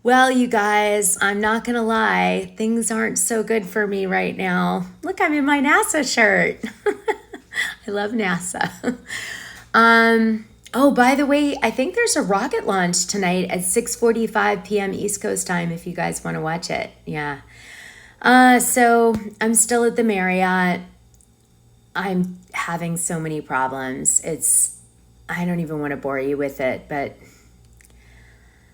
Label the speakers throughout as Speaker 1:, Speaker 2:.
Speaker 1: Well, you guys, I'm not gonna lie, things aren't so good for me right now. Look, I'm in my NASA shirt. I love NASA. Oh, by the way, I think there's a rocket launch tonight at 6:45 p.m. East Coast time if you guys want to watch it. Yeah. So I'm still at the Marriott. I'm having so many problems. I don't even want to bore you with it, but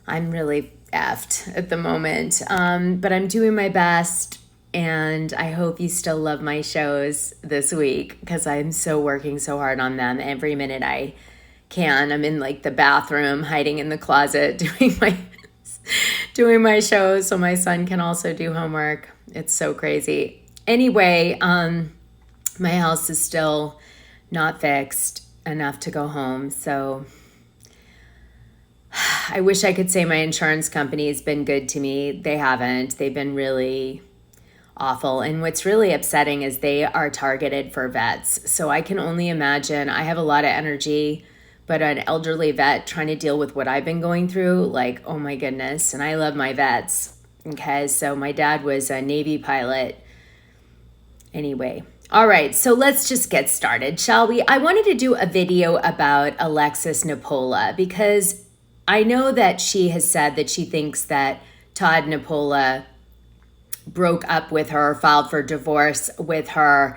Speaker 1: I'm really effed at the moment. But I'm doing my best, and I hope you still love my shows this week because I'm working so hard on them every minute I can. I'm in like the bathroom, hiding in the closet, doing my shows so my son can also do homework. It's so crazy. Anyway, my house is still not fixed enough to go home, so I wish I could say my insurance company has been good to me. They haven't. They've been really awful. And what's really upsetting is they are targeted for vets. So I can only imagine. I have a lot of energy, but an elderly vet trying to deal with what I've been going through, like, oh my goodness. And I love my vets. Okay, so my dad was a Navy pilot. Anyway. All right, so let's just get started, shall we? I wanted to do a video about Alexia Nepola because I know that she has said that she thinks that Todd Nepola broke up with her, filed for divorce with her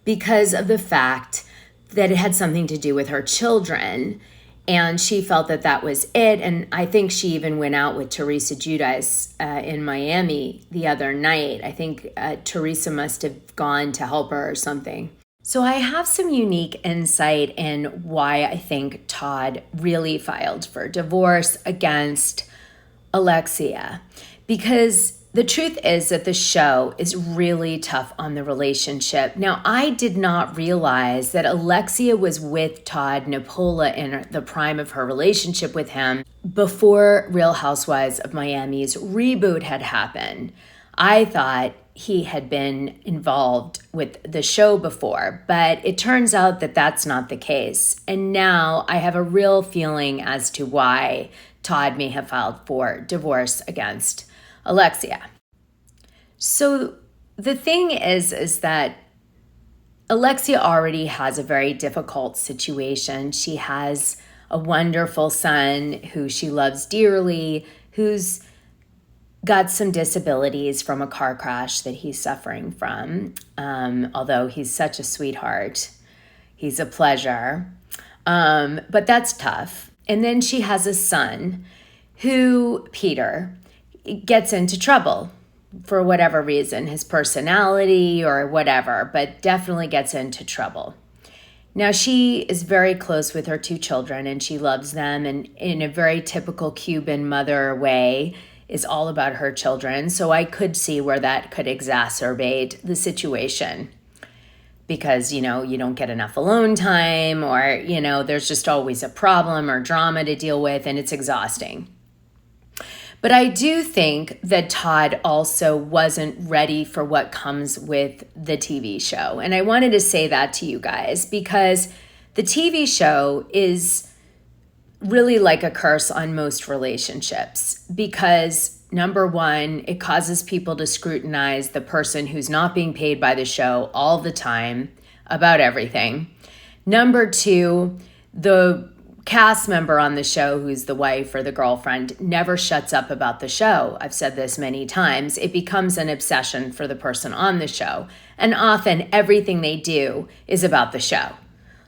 Speaker 1: because of the fact that it had something to do with her children. And she felt that that was it. And I think she even went out with Teresa Giudice in Miami the other night. I think Teresa must have gone to help her or something. So I have some unique insight in why I think Todd really filed for divorce against Alexia. Because the truth is that the show is really tough on the relationship. Now, I did not realize that Alexia was with Todd Nepola in the prime of her relationship with him before Real Housewives of Miami's reboot had happened. I thought he had been involved with the show before, but it turns out that that's not the case. And now I have a real feeling as to why Todd may have filed for divorce against Alexia. So the thing is that Alexia already has a very difficult situation. She has a wonderful son who she loves dearly, who's got some disabilities from a car crash that he's suffering from. Although he's such a sweetheart, he's a pleasure. But that's tough. And then she has a son who, Peter, gets into trouble for whatever reason, his personality or whatever, but definitely gets into trouble. Now, she is very close with her two children and she loves them, and in a very typical Cuban mother way, is all about her children. So I could see where that could exacerbate the situation because, you don't get enough alone time, or, there's just always a problem or drama to deal with, and it's exhausting. But I do think that Todd also wasn't ready for what comes with the TV show. And I wanted to say that to you guys because the TV show is really like a curse on most relationships because, number one, it causes people to scrutinize the person who's not being paid by the show all the time about everything. Number two, the cast member on the show who's the wife or the girlfriend never shuts up about the show. I've said this many times. It becomes an obsession for the person on the show. And often everything they do is about the show.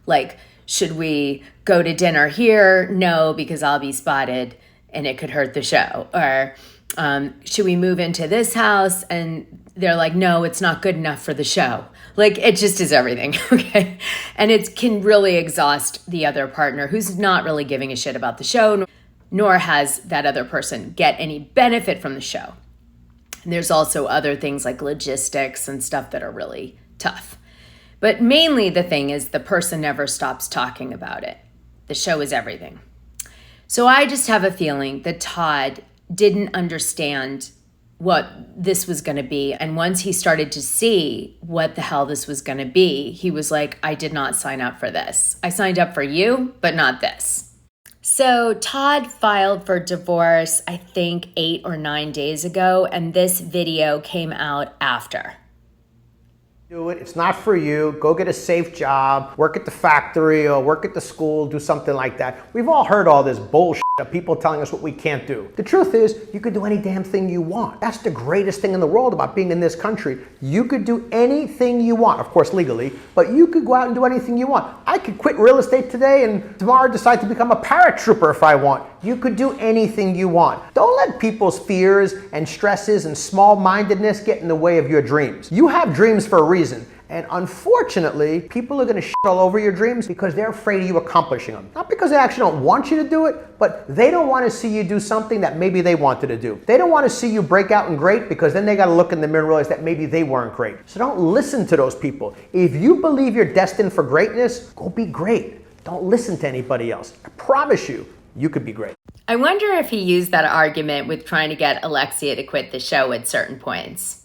Speaker 1: Like, should we go to dinner here? No, because I'll be spotted and it could hurt the show. Or should we move into this house? And they're like, no, it's not good enough for the show. Like, it just is everything, okay? And it can really exhaust the other partner who's not really giving a shit about the show, nor has that other person get any benefit from the show. And there's also other things like logistics and stuff that are really tough. But mainly the thing is the person never stops talking about it. The show is everything. So I just have a feeling that Todd didn't understand what this was going to be. And once he started to see what the hell this was going to be, he was like, I did not sign up for this. I signed up for you, but not this. So Todd filed for divorce, I think 8 or 9 days ago, and this video came out after.
Speaker 2: Do it. It's not for you. Go get a safe job, work at the factory or work at the school, do something like that. We've all heard all this bullshit of people telling us what we can't do. The truth is, you could do any damn thing you want. That's the greatest thing in the world about being in this country. You could do anything you want, of course legally, but you could go out and do anything you want. I could quit real estate today and tomorrow decide to become a paratrooper if I want. You could do anything you want. Don't let people's fears and stresses and small-mindedness get in the way of your dreams. You have dreams for a reason. And unfortunately, people are going to shit all over your dreams because they're afraid of you accomplishing them. Not because they actually don't want you to do it, but they don't want to see you do something that maybe they wanted to do. They don't want to see you break out and great because then they got to look in the mirror and realize that maybe they weren't great. So don't listen to those people. If you believe you're destined for greatness, go be great. Don't listen to anybody else. I promise you, you could be great.
Speaker 1: I wonder if he used that argument with trying to get Alexia to quit the show at certain points.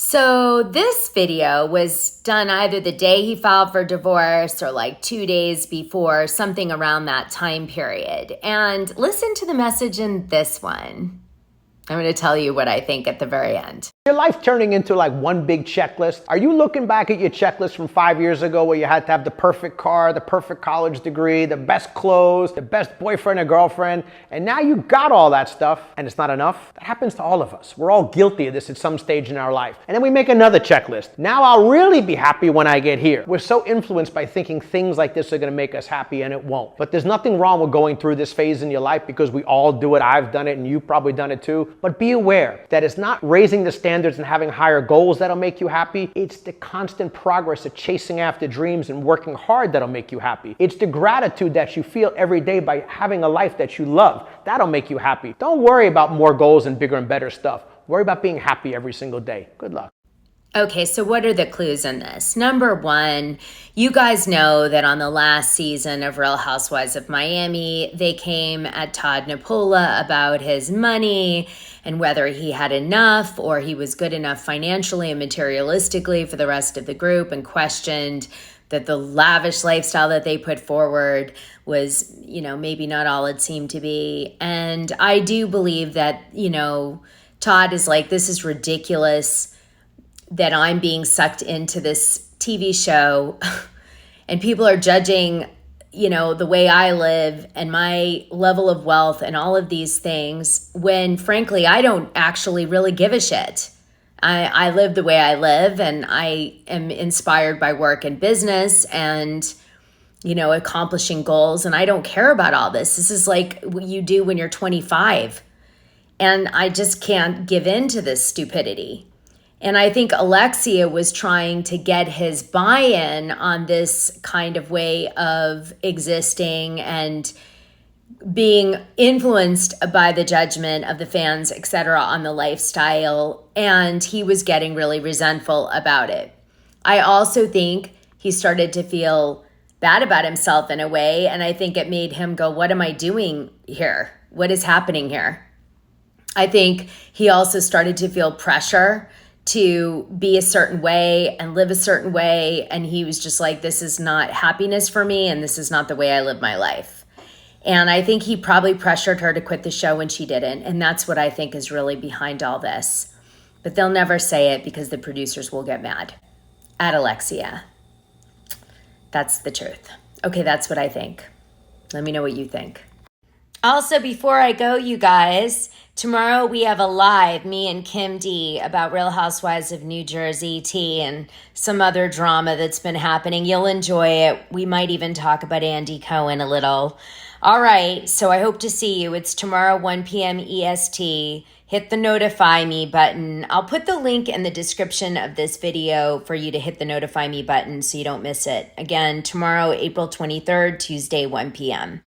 Speaker 1: So this video was done either the day he filed for divorce or like 2 days before, something around that time period. And listen to the message in this one. I'm going to tell you what I think at the very end.
Speaker 2: Your life turning into like one big checklist? Are you looking back at your checklist from 5 years ago where you had to have the perfect car, the perfect college degree, the best clothes, the best boyfriend or girlfriend, and now you got all that stuff and it's not enough? That happens to all of us. We're all guilty of this at some stage in our life. And then we make another checklist. Now I'll really be happy when I get here. We're so influenced by thinking things like this are going to make us happy, and it won't. But there's nothing wrong with going through this phase in your life because we all do it. I've done it and you've probably done it too. But be aware that it's not raising the standards and having higher goals that'll make you happy. It's the constant progress of chasing after dreams and working hard that'll make you happy. It's the gratitude that you feel every day by having a life that you love. That'll make you happy. Don't worry about more goals and bigger and better stuff. Worry about being happy every single day. Good luck.
Speaker 1: Okay, so what are the clues in this? Number one, you guys know that on the last season of Real Housewives of Miami, they came at Todd Nepola about his money and whether he had enough or he was good enough financially and materialistically for the rest of the group, and questioned that the lavish lifestyle that they put forward was, maybe not all it seemed to be. And I do believe that, Todd is like, this is ridiculous that I'm being sucked into this TV show and people are judging, the way I live and my level of wealth and all of these things, when frankly, I don't actually really give a shit. I live the way I live, and I am inspired by work and business and, accomplishing goals. And I don't care about all this. This is like what you do when you're 25. And I just can't give in to this stupidity. And I think Alexia was trying to get his buy-in on this kind of way of existing and being influenced by the judgment of the fans, etc., on the lifestyle. And he was getting really resentful about it. I also think he started to feel bad about himself in a way. And I think it made him go, what am I doing here? What is happening here? I think he also started to feel pressure to be a certain way and live a certain way. And he was just like, this is not happiness for me, and this is not the way I live my life. And I think he probably pressured her to quit the show when she didn't. And that's what I think is really behind all this. But they'll never say it because the producers will get mad at Alexia. That's the truth. Okay, that's what I think. Let me know what you think. Also, before I go, you guys, tomorrow we have a live, me and Kim D, about Real Housewives of New Jersey tea and some other drama that's been happening. You'll enjoy it. We might even talk about Andy Cohen a little. All right, so I hope to see you. It's tomorrow, 1 p.m. EST. Hit the notify me button. I'll put the link in the description of this video for you to hit the notify me button so you don't miss it. Again, tomorrow, April 23rd, Tuesday, 1 p.m.